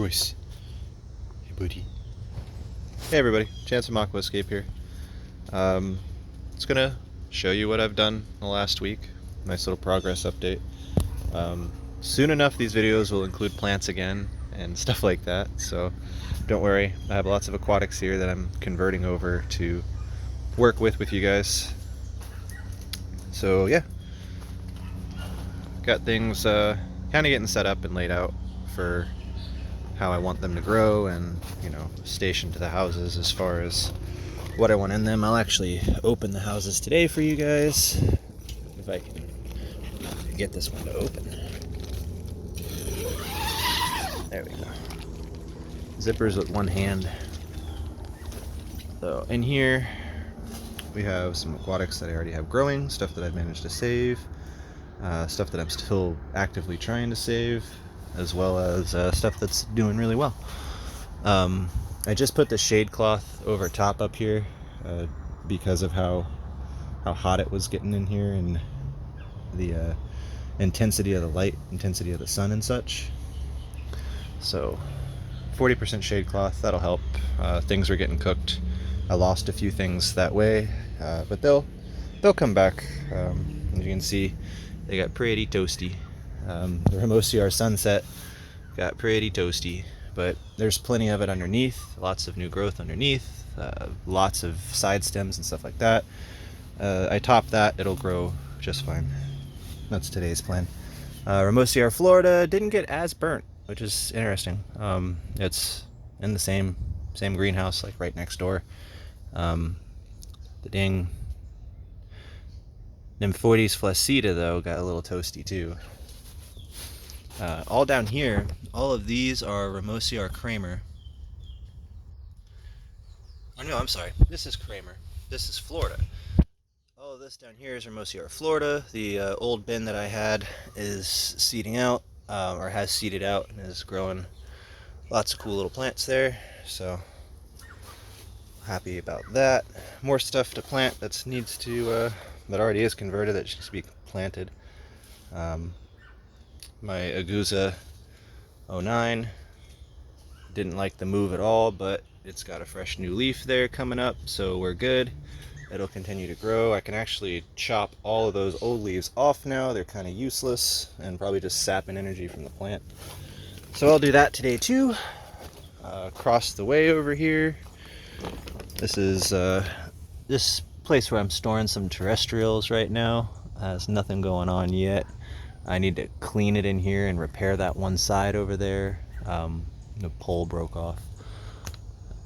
Royce. Hey, buddy. Hey, everybody. Chance from Aquaescape here. It's gonna show you what I've done in the last week. Nice little progress update. Soon enough, these videos will include plants again and stuff like that. So don't worry. I have lots of aquatics here that I'm converting over to work with you guys. So yeah, got things kind of getting set up and laid out for how I want them to grow, and stationed to the houses as far as what I want in them. I'll actually open the houses today for you guys if I can get this one to open. There we go. Zippers with one hand. So in here we have some aquatics that I already have growing, stuff that I've managed to save, stuff that I'm still actively trying to save, as well as stuff that's doing really well. I just put the shade cloth over top up here because of how hot it was getting in here, and the intensity of the light, intensity of the sun and such. So 40% shade cloth, that'll help. Things were getting cooked. I lost a few things that way, but they'll come back. As you can see, they got pretty toasty. The Ramosiar Sunset got pretty toasty, but there's plenty of it underneath, lots of new growth underneath, lots of side stems and stuff like that. I top that, it'll grow just fine. That's today's plan. Ramosiar Florida didn't get as burnt, which is interesting. It's in the same greenhouse, like right next door. The dang Nymphoides flaccida though got a little toasty too. All down here, all of these are Ramosiar Kramer. Oh no, I'm sorry. This is Kramer. This is Florida. All of this down here is Ramosiar Florida. The old bin that I had is seeding out, or has seeded out, and is growing lots of cool little plants there. So happy about that. More stuff to plant that needs to that already is converted, that needs to be planted. My Agusa 09 didn't like the move at all, but it's got a fresh new leaf there coming up, so we're good. It'll continue to grow. I can actually chop all of those old leaves off now. They're kind of useless and probably just sapping energy from the plant. So I'll do that today too. Across the way over here, this is this place where I'm storing some terrestrials right now. Has nothing going on yet. I need to clean it in here and repair that one side over there. The pole broke off.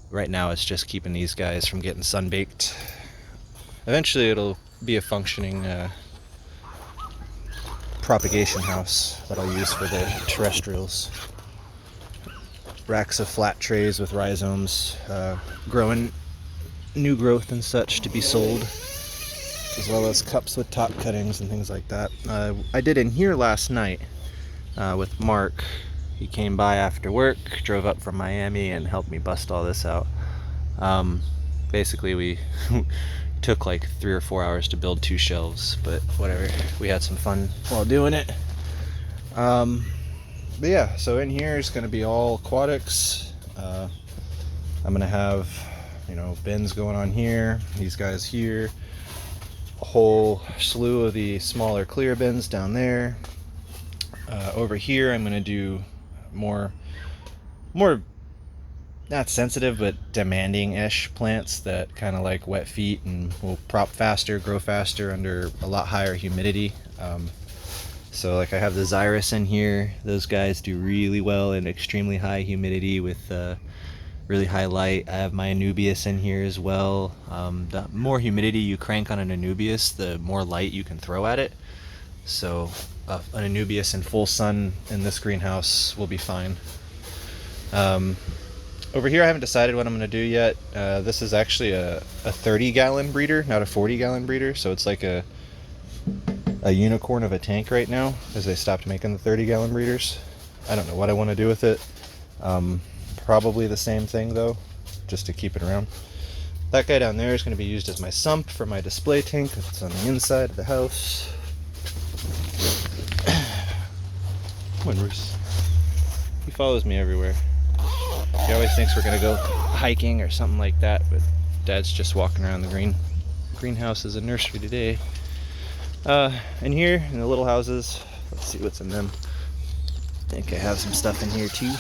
Right now it's just keeping these guys from getting sunbaked. Eventually it'll be a functioning propagation house that I'll use for the terrestrials. Racks of flat trays with rhizomes, growing new growth and such to be sold, as well as cups with top cuttings and things like that. I did in here last night with Mark. He came by after work, drove up from Miami, and helped me bust all this out. Basically we took like 3 or 4 hours to build 2 shelves, but whatever, we had some fun while doing it. But yeah, so in here is going to be all aquatics. I'm going to have bins going on here, these guys here, a whole slew of the smaller clear bins down there. Over here I'm going to do more not sensitive but demanding-ish plants that kind of like wet feet and will prop faster, grow faster under a lot higher humidity. So like I have the Xyrus in here. Those guys do really well in extremely high humidity with really high light. I have my Anubias in here as well. The more humidity you crank on an Anubias, the more light you can throw at it. So an Anubias in full sun in this greenhouse will be fine. Over here I haven't decided what I'm going to do yet. This is actually a 30-gallon breeder, not a 40-gallon breeder, so it's like a unicorn of a tank right now, as they stopped making the 30-gallon breeders. I don't know what I want to do with it. Probably the same thing though, just to keep it around. That guy down there is going to be used as my sump for my display tank. It's on the inside of the house. Come on, Bruce. He follows me everywhere. She always thinks we're gonna go hiking or something like that, but Dad's just walking around the greenhouse as a nursery today. In here, in the little houses, let's see what's in them. I think I have some stuff in here too.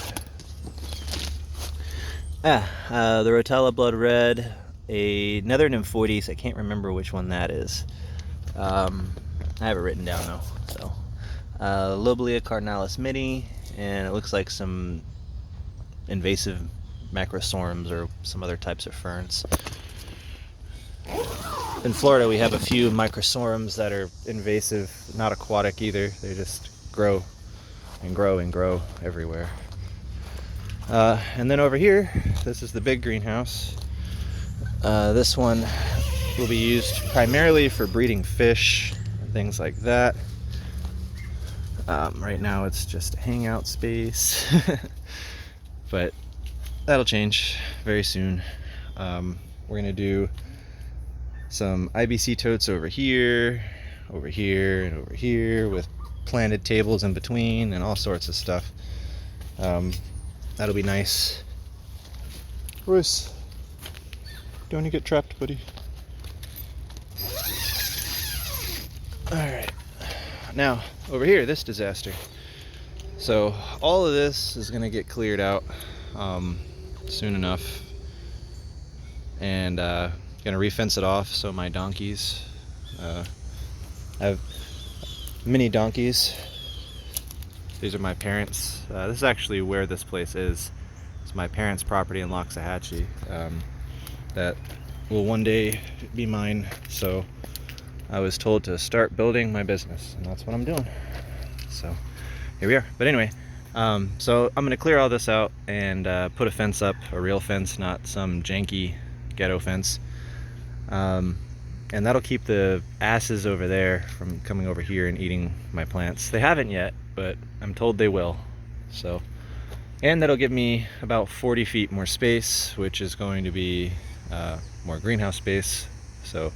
The Rotella Blood Red, another Nymphoides. I can't remember which one that is. I have it written down though. So, Lobelia cardinalis mini, and it looks like some invasive macrosorums or some other types of ferns. In Florida, we have a few microsorums that are invasive, not aquatic either. They just grow and grow and grow everywhere. And then over here, this is the big greenhouse. This one will be used primarily for breeding fish and things like that. Right now it's just a hangout space, but that'll change very soon. We're gonna do some IBC totes over here, and over here with planted tables in between and all sorts of stuff. That'll be nice. Royce, don't you get trapped, buddy? Alright, now over here, this disaster. So all of this is gonna get cleared out soon enough, and gonna refence it off so my donkeys, I have mini donkeys. These are my parents. This is actually where this place is. It's my parents' property in Loxahatchee. That will one day be mine. So I was told to start building my business, and that's what I'm doing. So here we are. But anyway, so I'm gonna clear all this out and put a fence up, a real fence, not some janky ghetto fence. And that'll keep the asses over there from coming over here and eating my plants. They haven't yet, but I'm told they will. So, and that'll give me about 40 feet more space, which is going to be more greenhouse space, so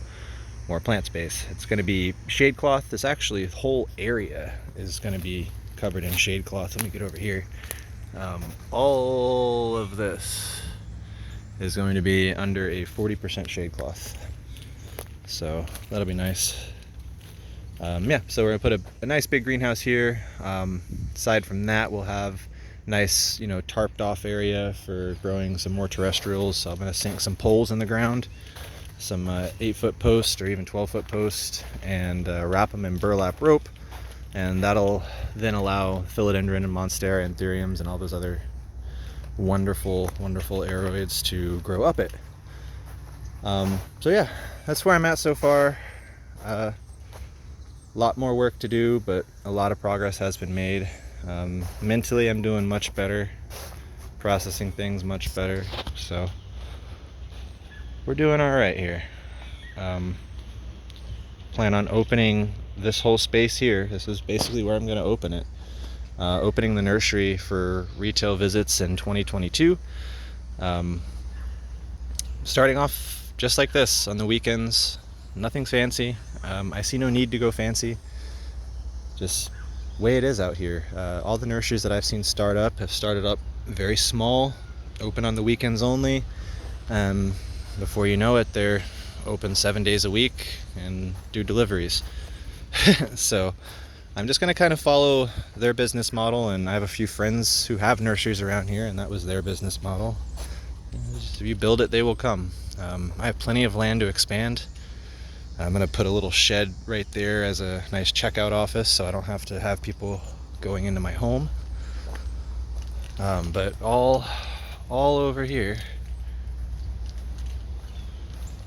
more plant space. It's going to be shade cloth. This actually whole area is going to be covered in shade cloth. Let me get over here. All of this is going to be under a 40% shade cloth, so that'll be nice. Yeah, so we're gonna put a nice big greenhouse here. Aside from that, we'll have nice, tarped off area for growing some more terrestrials. So I'm gonna sink some poles in the ground, some 8-foot post or even 12-foot post, and wrap them in burlap rope, and that'll then allow philodendron and monstera and anthuriums and all those other wonderful aeroids to grow up it. So yeah, that's where I'm at so far. A lot more work to do, but a lot of progress has been made. Mentally, I'm doing much better, processing things much better, so we're doing all right here. Plan on opening this whole space here. This is basically where I'm going to open it. Opening the nursery for retail visits in 2022. Starting off just like this on the weekends. Nothing's fancy. I see no need to go fancy. Just way it is out here. All the nurseries that I've seen start up have started up very small, open on the weekends only. Before you know it, they're open 7 days a week and do deliveries. So I'm just going to kind of follow their business model, and I have a few friends who have nurseries around here, and that was their business model. If you build it, they will come. I have plenty of land to expand. I'm going to put a little shed right there as a nice checkout office, so I don't have to have people going into my home. But all over here.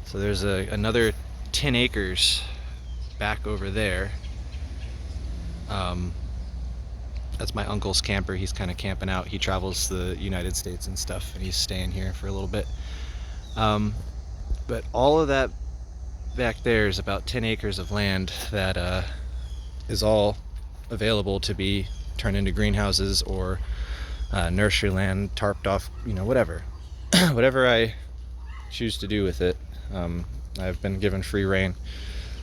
So there's another 10 acres back over there. That's my uncle's camper. He's kind of camping out. He travels the United States and stuff, and he's staying here for a little bit. But all of that back there is about 10 acres of land that is all available to be turned into greenhouses or nursery land, tarped off, whatever. Whatever I choose to do with it. I've been given free rein.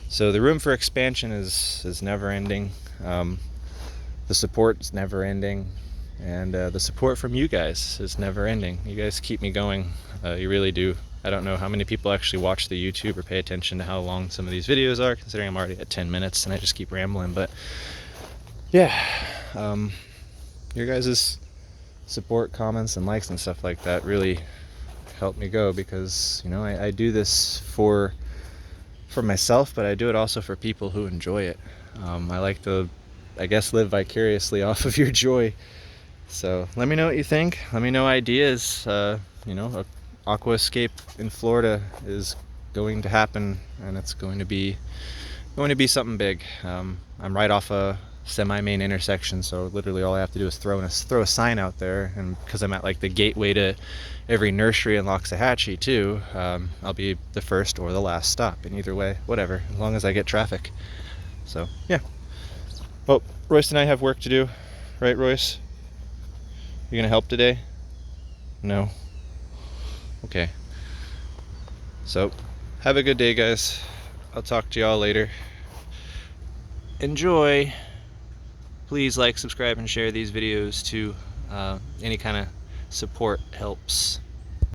So the room for expansion is never ending. The support is never ending. And the support from you guys is never ending. You guys keep me going. You really do. I don't know how many people actually watch the YouTube or pay attention to how long some of these videos are, considering I'm already at 10 minutes and I just keep rambling. But yeah, your guys' support, comments, and likes and stuff like that really help me go, because, you know, I do this for myself, but I do it also for people who enjoy it. I like to, I guess, live vicariously off of your joy. So let me know what you think. Let me know ideas. You know, Aquaescape in Florida is going to happen, and it's going to be something big. I'm right off a semi-main intersection, so literally all I have to do is throw a sign out there, and because I'm at like the gateway to every nursery in Loxahatchee too, I'll be the first or the last stop. And either way, whatever, as long as I get traffic. So yeah. Well, Royce and I have work to do, right, Royce? You gonna help today? No? Okay. So, have a good day, guys. I'll talk to y'all later. Enjoy. Please like, subscribe, and share these videos too. Any kind of support helps.